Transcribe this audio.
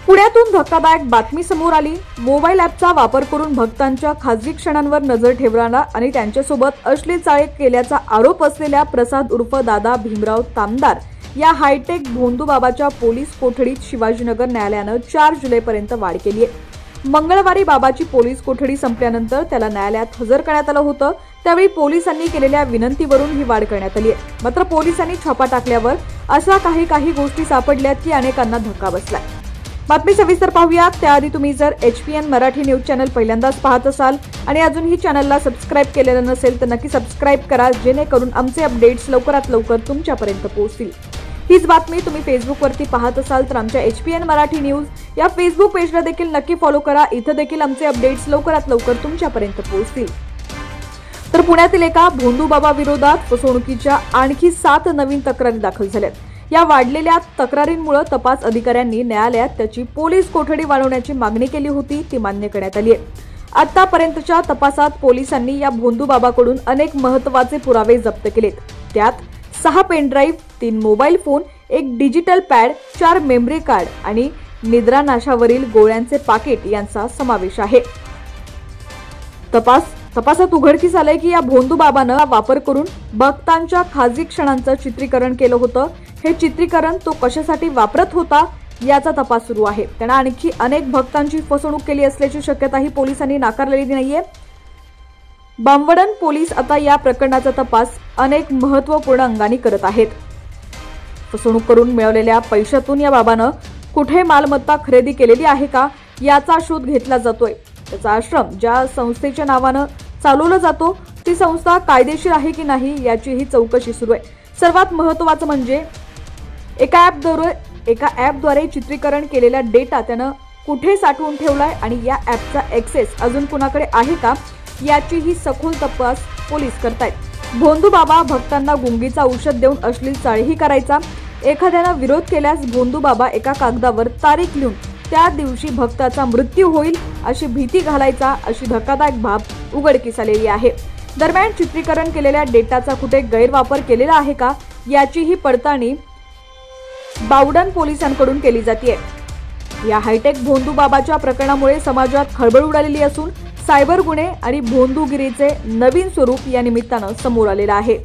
पुण्यातून धक्कादायक बातमी समोर आली। मोबाईल ॲपचा वापर करून भक्तांच्या खासगी क्षणांवर नजर ठेवणारा आणि त्यांच्यासोबत अश्लील चाळे केल्याचा आरोप असलेल्या प्रसाद उर्फ दादा भीमराव तामदार या हायटेक भोंदूबाबाच्या पोलीस कोठडीत शिवाजीनगर न्यायालयानं 4 जुलैपर्यंत वाढ केली आहे। मंगळवारी बाबाची पोलीस कोठडी संपल्यानंतर त्याला न्यायालयात हजर करण्यात आलं होतं। त्यावेळी पोलिसांनी केलेल्या विनंतीवरून ही वाढ करण्यात आली आहे। मात्र पोलिसांनी छापा टाकल्यावर अशा काही गोष्टी सापडल्यात की अनेकांना धक्का बसलाय। बातमी सविस्तर पाहूयात। त्याआधी तुम्ही जर HPN मराठी न्यूज चॅनल पहिल्यांदाच पाहत असाल आणि अजूनही चॅनलला सबस्क्राइब केलेलं नसेल तर नक्की सबस्क्राइब करा, जेणेकरून आमचे अपडेट्स लवकरात लवकर तुमच्यापर्यंत पोहोचतील। हीच बातमी तुम्ही फेसबुकवरती पाहत असाल तर आमच्या HPN मराठी न्यूज या फेसबुक पेजला देखील नक्की फॉलो करा। इथं देखील आमचे अपडेट्स लवकरात लवकर तुमच्यापर्यंत पोहोचतील। तर पुण्यातील एका भोंदूबाबा विरोधात फसवणुकीच्या आणखी 7 नवीन तक्रारी दाखल झाल्यात। या वाढलेल्या तक्रारींमुळे तपास अधिकाऱ्यांनी न्यायालयात त्याची पोलीस कोठडी वाढवण्याची मागणी केली होती, ती मान्य करण्यात आली आहे। आतापर्यंतच्या तपासात पोलिसांनी या भोंदूबाबाकडून अनेक महत्त्वाचे पुरावे जप्त केलेत। त्यात 6 pen drive, 3 mobile phone, 1 digital pad, 4 memory card आणि निद्रानाशावरील गोळ्यांचे पाकिट यांचा समावेश आहे। तपासात उघडकीस आलंय की या भोंदूबाबानं वापर करून भक्तांच्या खासगी क्षणांचं चित्रीकरण केलं होतं। हे चित्रीकरण तो कशासाठी वापरत होता याचा तपास सुरू आहे। त्यानं आणखी अनेक भक्तांची फसवणूक केली असल्याची शक्यताही पोलिसांनी नाकारलेली नाहीये। बामवडन पोलीस आता या प्रकरणाचा तपास अनेक महत्त्वपूर्ण अंगांनी करत आहेत। फसवणूक करून मिळवलेल्या पैशातून या बाबानं कुठे मालमत्ता खरेदी केलेली आहे का याचा शोध घेतला जातोय। त्याचा आश्रम ज्या संस्थेच्या नावानं चालवला जातो ती संस्था कायदेशीर आहे की नाही याचीही चौकशी सुरू आहे। सर्वात महत्त्वाचं म्हणजे एका ॲपद्वारे चित्रीकरण केलेला डेटा त्यानं कुठे साठवून ठेवलाय आणि या ॲपचा ॲक्सेस अजून कुणाकडे आहे का याचीही सखोल तपास पोलीस करतायत। भोंदूबाबा भक्तांना गुंगीचा औषध देऊन अश्लील चाळीही करायचा। एखाद्यानं विरोध केल्यास भोंदूबाबा एका कागदावर तारीख लिहून त्या दिवशी भक्ताचा मृत्यू होईल अशी भीती घालायचा, अशी धक्कादायक बाब उघडकीस आलेली आहे। दरम्यान चित्रीकरण केलेल्या डेटाचा कुठे गैरवापर केलेला आहे का याचीही पडताळणी बावडन पोलिसांकडून केली जाते। या हायटेक भोंदूबाबाच्या प्रकरणामुळे समाजात खळबळ उडालेली असून सायबर गुन्हे आणि भोंदूगिरीचे नवीन स्वरूप या निमित्तानं समोर आलेलं आहे।